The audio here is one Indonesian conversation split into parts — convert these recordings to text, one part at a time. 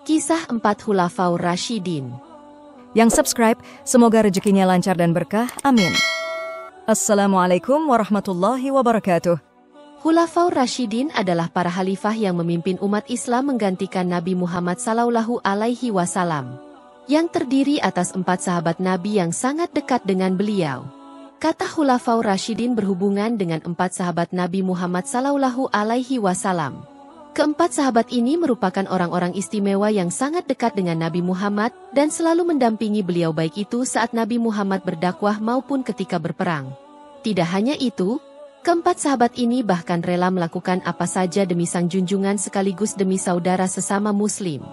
Kisah 4 Khulafaur Rasyidin. Yang subscribe, semoga rezekinya lancar dan berkah. Amin. Assalamualaikum warahmatullahi wabarakatuh. Khulafaur Rasyidin adalah para khalifah yang memimpin umat Islam menggantikan Nabi Muhammad SAW, yang terdiri atas 4 sahabat Nabi yang sangat dekat dengan beliau. Kata Khulafaur Rasyidin berhubungan dengan 4 sahabat Nabi Muhammad SAW. Keempat sahabat ini merupakan orang-orang istimewa yang sangat dekat dengan Nabi Muhammad dan selalu mendampingi beliau baik itu saat Nabi Muhammad berdakwah maupun ketika berperang. Tidak hanya itu, keempat sahabat ini bahkan rela melakukan apa saja demi sang junjungan sekaligus demi saudara sesama muslim.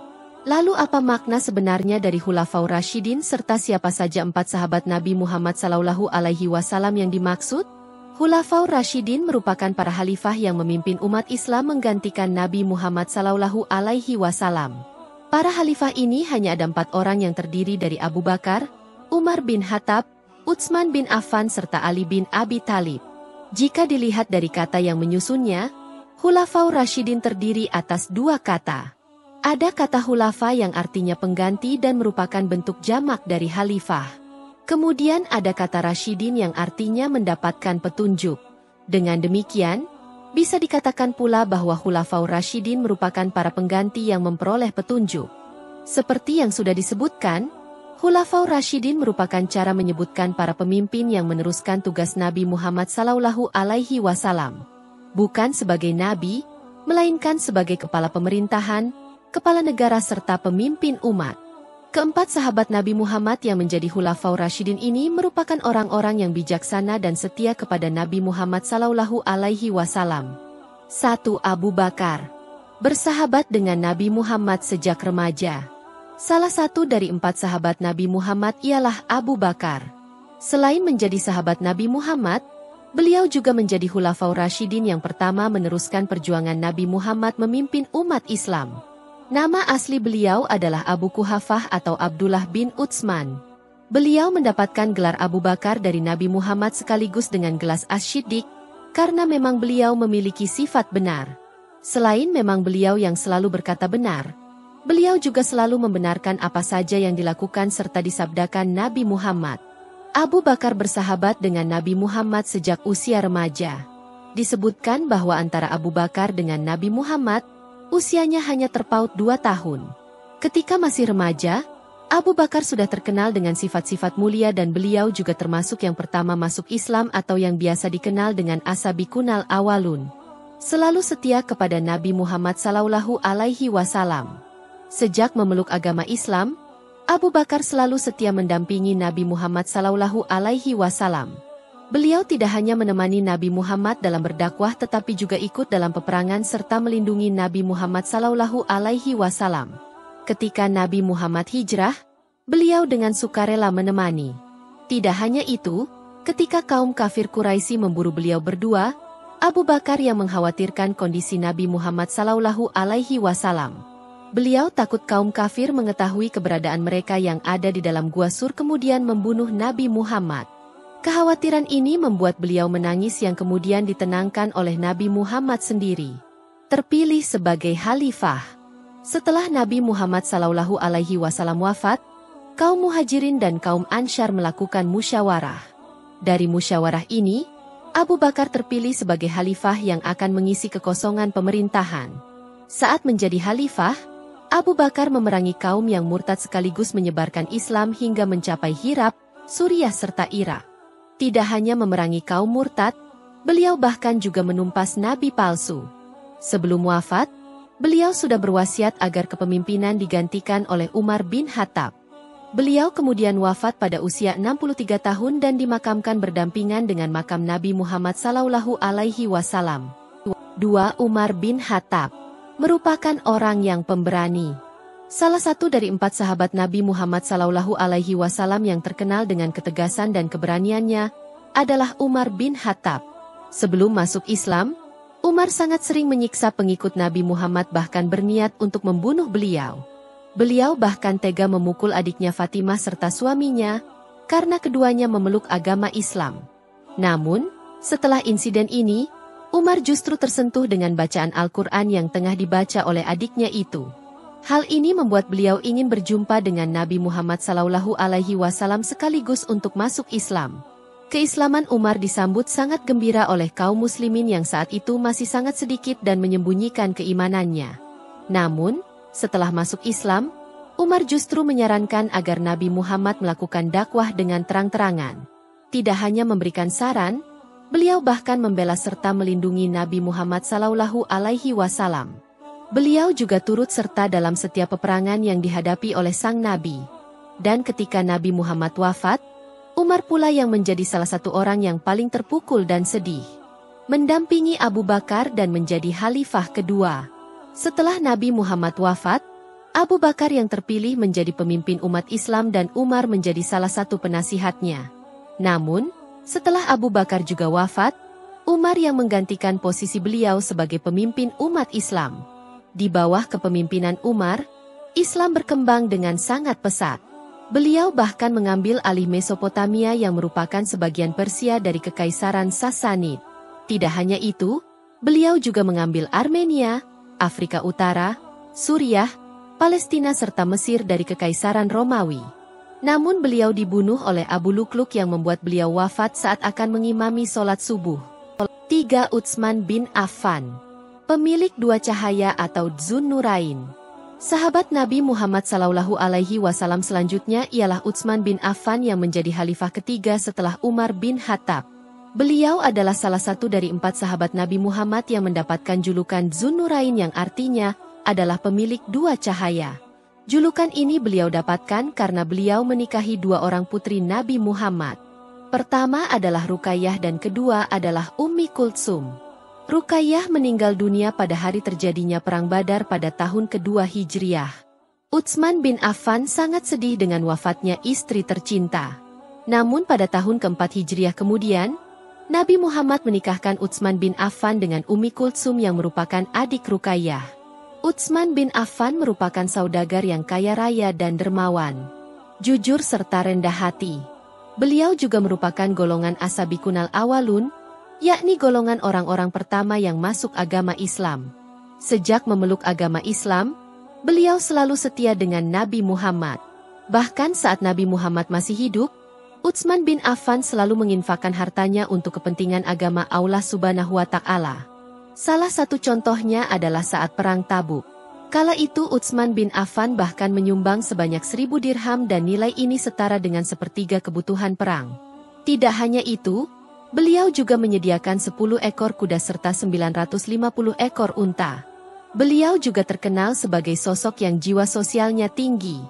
Lalu apa makna sebenarnya dari Khulafaur Rasyidin serta siapa saja 4 sahabat Nabi Muhammad SAW yang dimaksud? Khulafaur Rasyidin merupakan para khalifah yang memimpin umat Islam menggantikan Nabi Muhammad SAW. Para khalifah ini hanya ada 4 orang yang terdiri dari Abu Bakar, Umar bin Khattab, Utsman bin Affan serta Ali bin Abi Thalib. Jika dilihat dari kata yang menyusunnya, Khulafaur Rasyidin terdiri atas 2 kata. Ada kata khulafa yang artinya pengganti dan merupakan bentuk jamak dari khalifah. Kemudian ada kata Rasyidin yang artinya mendapatkan petunjuk. Dengan demikian, bisa dikatakan pula bahwa Khulafaur Rasyidin merupakan para pengganti yang memperoleh petunjuk. Seperti yang sudah disebutkan, Khulafaur Rasyidin merupakan cara menyebutkan para pemimpin yang meneruskan tugas Nabi Muhammad SAW. Bukan sebagai nabi, melainkan sebagai kepala pemerintahan, kepala negara serta pemimpin umat. Keempat sahabat Nabi Muhammad yang menjadi Khulafaur Rasyidin ini merupakan orang-orang yang bijaksana dan setia kepada Nabi Muhammad SAW. 1. Abu Bakar. Bersahabat dengan Nabi Muhammad sejak remaja. Salah satu dari 4 sahabat Nabi Muhammad ialah Abu Bakar. Selain menjadi sahabat Nabi Muhammad, beliau juga menjadi Khulafaur Rasyidin yang pertama meneruskan perjuangan Nabi Muhammad memimpin umat Islam. Nama asli beliau adalah Abu Quhafah atau Abdullah bin Utsman. Beliau mendapatkan gelar Abu Bakar dari Nabi Muhammad sekaligus dengan gelar As-Siddiq, karena memang beliau memiliki sifat benar. Selain memang beliau yang selalu berkata benar, beliau juga selalu membenarkan apa saja yang dilakukan serta disabdakan Nabi Muhammad. Abu Bakar bersahabat dengan Nabi Muhammad sejak usia remaja. Disebutkan bahwa antara Abu Bakar dengan Nabi Muhammad, usianya hanya terpaut 2 tahun. Ketika masih remaja, Abu Bakar sudah terkenal dengan sifat-sifat mulia dan beliau juga termasuk yang pertama masuk Islam atau yang biasa dikenal dengan as-sabiqunal awalun. Selalu setia kepada Nabi Muhammad SAW. Sejak memeluk agama Islam, Abu Bakar selalu setia mendampingi Nabi Muhammad SAW. Beliau tidak hanya menemani Nabi Muhammad dalam berdakwah tetapi juga ikut dalam peperangan serta melindungi Nabi Muhammad SAW. Ketika Nabi Muhammad hijrah, beliau dengan sukarela menemani. Tidak hanya itu, ketika kaum kafir Quraisy memburu beliau berdua, Abu Bakar yang mengkhawatirkan kondisi Nabi Muhammad SAW. Beliau takut kaum kafir mengetahui keberadaan mereka yang ada di dalam gua Sur kemudian membunuh Nabi Muhammad. Kekhawatiran ini membuat beliau menangis yang kemudian ditenangkan oleh Nabi Muhammad sendiri. Terpilih sebagai khalifah. Setelah Nabi Muhammad SAW wafat, kaum Muhajirin dan kaum Ansyar melakukan musyawarah. Dari musyawarah ini, Abu Bakar terpilih sebagai khalifah yang akan mengisi kekosongan pemerintahan. Saat menjadi khalifah, Abu Bakar memerangi kaum yang murtad sekaligus menyebarkan Islam hingga mencapai Hirab, Suriah serta Irak. Tidak hanya memerangi kaum murtad, beliau bahkan juga menumpas nabi palsu. Sebelum wafat, beliau sudah berwasiat agar kepemimpinan digantikan oleh Umar bin Khattab. Beliau kemudian wafat pada usia 63 tahun dan dimakamkan berdampingan dengan makam Nabi Muhammad SAW. 2. Umar bin Khattab. Merupakan orang yang pemberani. Salah satu dari 4 sahabat Nabi Muhammad SAW yang terkenal dengan ketegasan dan keberaniannya adalah Umar bin Khattab. Sebelum masuk Islam, Umar sangat sering menyiksa pengikut Nabi Muhammad bahkan berniat untuk membunuh beliau. Beliau bahkan tega memukul adiknya Fatimah serta suaminya karena keduanya memeluk agama Islam. Namun, setelah insiden ini, Umar justru tersentuh dengan bacaan Al-Quran yang tengah dibaca oleh adiknya itu. Hal ini membuat beliau ingin berjumpa dengan Nabi Muhammad SAW sekaligus untuk masuk Islam. Keislaman Umar disambut sangat gembira oleh kaum muslimin yang saat itu masih sangat sedikit dan menyembunyikan keimanannya. Namun, setelah masuk Islam, Umar justru menyarankan agar Nabi Muhammad melakukan dakwah dengan terang-terangan. Tidak hanya memberikan saran, beliau bahkan membela serta melindungi Nabi Muhammad SAW. Beliau juga turut serta dalam setiap peperangan yang dihadapi oleh sang Nabi. Dan ketika Nabi Muhammad wafat, Umar pula yang menjadi salah satu orang yang paling terpukul dan sedih. Mendampingi Abu Bakar dan menjadi khalifah kedua. Setelah Nabi Muhammad wafat, Abu Bakar yang terpilih menjadi pemimpin umat Islam dan Umar menjadi salah satu penasihatnya. Namun, setelah Abu Bakar juga wafat, Umar yang menggantikan posisi beliau sebagai pemimpin umat Islam. Di bawah kepemimpinan Umar, Islam berkembang dengan sangat pesat. Beliau bahkan mengambil alih Mesopotamia yang merupakan sebagian Persia dari Kekaisaran Sassanid. Tidak hanya itu, beliau juga mengambil Armenia, Afrika Utara, Suriah, Palestina serta Mesir dari Kekaisaran Romawi. Namun beliau dibunuh oleh Abu Lukluk yang membuat beliau wafat saat akan mengimami sholat subuh. 3. Utsman bin Affan, pemilik dua cahaya atau Dzun Nurain. Sahabat Nabi Muhammad SAW selanjutnya ialah Utsman bin Affan yang menjadi khalifah ketiga setelah Umar bin Khattab. Beliau adalah salah satu dari 4 sahabat Nabi Muhammad yang mendapatkan julukan Dzun Nurain yang artinya adalah pemilik dua cahaya. Julukan ini beliau dapatkan karena beliau menikahi 2 orang putri Nabi Muhammad. Pertama adalah Ruqayyah dan kedua adalah Ummi Kultsum. Ruqayyah meninggal dunia pada hari terjadinya Perang Badar pada tahun kedua Hijriah. Utsman bin Affan sangat sedih dengan wafatnya istri tercinta. Namun pada tahun keempat Hijriah kemudian, Nabi Muhammad menikahkan Utsman bin Affan dengan Ummi Kultsum yang merupakan adik Ruqayyah. Utsman bin Affan merupakan saudagar yang kaya raya dan dermawan, jujur serta rendah hati. Beliau juga merupakan golongan As-Sabiqunal Awwalun, yakni golongan orang-orang pertama yang masuk agama Islam. Sejak memeluk agama Islam, beliau selalu setia dengan Nabi Muhammad. Bahkan saat Nabi Muhammad masih hidup, Utsman bin Affan selalu menginfakkan hartanya untuk kepentingan agama Allah Subhanahu wa Ta'ala. Salah satu contohnya adalah saat Perang Tabuk. Kala itu Utsman bin Affan bahkan menyumbang sebanyak 1000 dirham dan nilai ini setara dengan sepertiga kebutuhan perang. Tidak hanya itu, beliau juga menyediakan 10 ekor kuda serta 950 ekor unta. Beliau juga terkenal sebagai sosok yang jiwa sosialnya tinggi.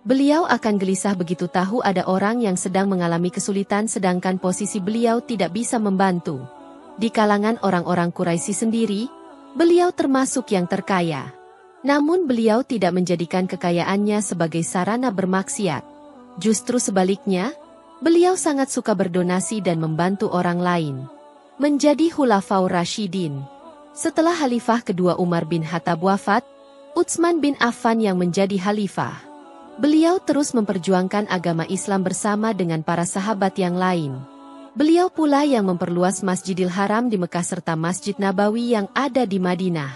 Beliau akan gelisah begitu tahu ada orang yang sedang mengalami kesulitan sedangkan posisi beliau tidak bisa membantu. Di kalangan orang-orang Quraisy sendiri, beliau termasuk yang terkaya. Namun beliau tidak menjadikan kekayaannya sebagai sarana bermaksiat. Justru sebaliknya, beliau sangat suka berdonasi dan membantu orang lain. Menjadi Khulafaur Rasyidin. Setelah khalifah kedua Umar bin Khattab wafat, Utsman bin Affan yang menjadi khalifah. Beliau terus memperjuangkan agama Islam bersama dengan para sahabat yang lain. Beliau pula yang memperluas Masjidil Haram di Mekah serta Masjid Nabawi yang ada di Madinah.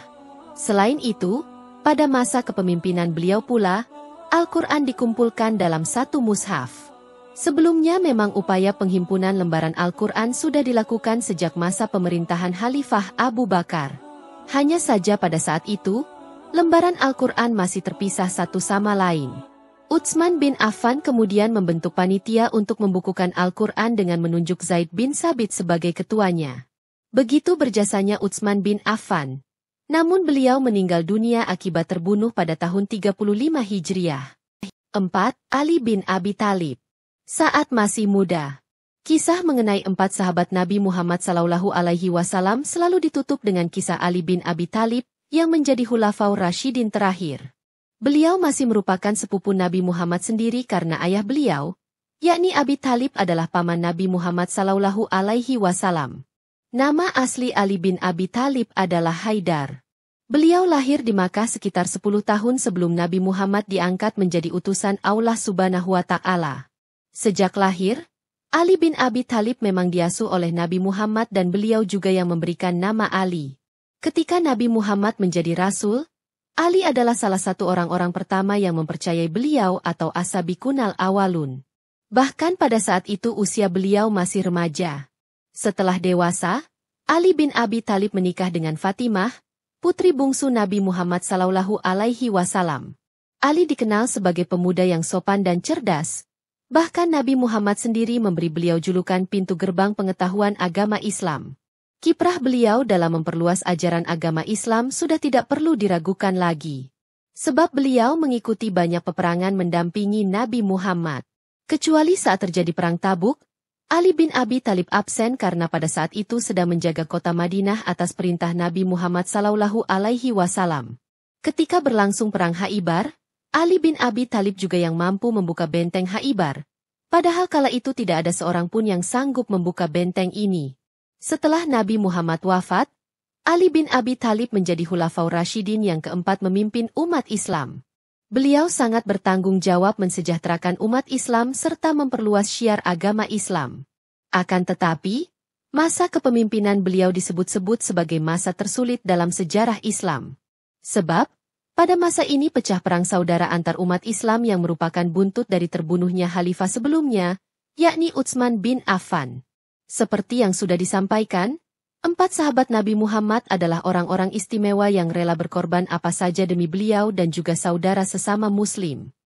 Selain itu, pada masa kepemimpinan beliau pula, Al-Quran dikumpulkan dalam satu mushaf. Sebelumnya memang upaya penghimpunan lembaran Al-Quran sudah dilakukan sejak masa pemerintahan Khalifah Abu Bakar. Hanya saja pada saat itu, lembaran Al-Quran masih terpisah satu sama lain. Utsman bin Affan kemudian membentuk panitia untuk membukukan Al-Quran dengan menunjuk Zaid bin Sabit sebagai ketuanya. Begitu berjasanya Utsman bin Affan. Namun beliau meninggal dunia akibat terbunuh pada tahun 35 Hijriah. 4. Ali bin Abi Thalib. Saat masih muda. Kisah mengenai 4 sahabat Nabi Muhammad SAW selalu ditutup dengan kisah Ali bin Abi Thalib yang menjadi Khulafaur Rasyidin terakhir. Beliau masih merupakan sepupu Nabi Muhammad sendiri karena ayah beliau, yakni Abi Thalib adalah paman Nabi Muhammad SAW. Nama asli Ali bin Abi Thalib adalah Haidar. Beliau lahir di Makkah sekitar 10 tahun sebelum Nabi Muhammad diangkat menjadi utusan Allah Subhanahu wa Ta'ala. Sejak lahir, Ali bin Abi Thalib memang diasuh oleh Nabi Muhammad dan beliau juga yang memberikan nama Ali. Ketika Nabi Muhammad menjadi rasul, Ali adalah salah satu orang-orang pertama yang mempercayai beliau atau as-sabiqunal awwalun. Bahkan pada saat itu usia beliau masih remaja. Setelah dewasa, Ali bin Abi Thalib menikah dengan Fatimah, putri bungsu Nabi Muhammad SAW. Ali dikenal sebagai pemuda yang sopan dan cerdas. Bahkan Nabi Muhammad sendiri memberi beliau julukan pintu gerbang pengetahuan agama Islam. Kiprah beliau dalam memperluas ajaran agama Islam sudah tidak perlu diragukan lagi. Sebab beliau mengikuti banyak peperangan mendampingi Nabi Muhammad. Kecuali saat terjadi perang Tabuk, Ali bin Abi Thalib absen karena pada saat itu sedang menjaga kota Madinah atas perintah Nabi Muhammad SAW. Ketika berlangsung perang Khaibar, Ali bin Abi Thalib juga yang mampu membuka benteng Khaibar. Padahal kala itu tidak ada seorang pun yang sanggup membuka benteng ini. Setelah Nabi Muhammad wafat, Ali bin Abi Thalib menjadi Khulafaur Rasyidin yang keempat memimpin umat Islam. Beliau sangat bertanggung jawab mensejahterakan umat Islam serta memperluas syiar agama Islam. Akan tetapi, masa kepemimpinan beliau disebut-sebut sebagai masa tersulit dalam sejarah Islam. Sebab, pada masa ini pecah perang saudara antar umat Islam yang merupakan buntut dari terbunuhnya khalifah sebelumnya, yakni Utsman bin Affan. Seperti yang sudah disampaikan, 4 sahabat Nabi Muhammad adalah orang-orang istimewa yang rela berkorban apa saja demi beliau dan juga saudara sesama Muslim.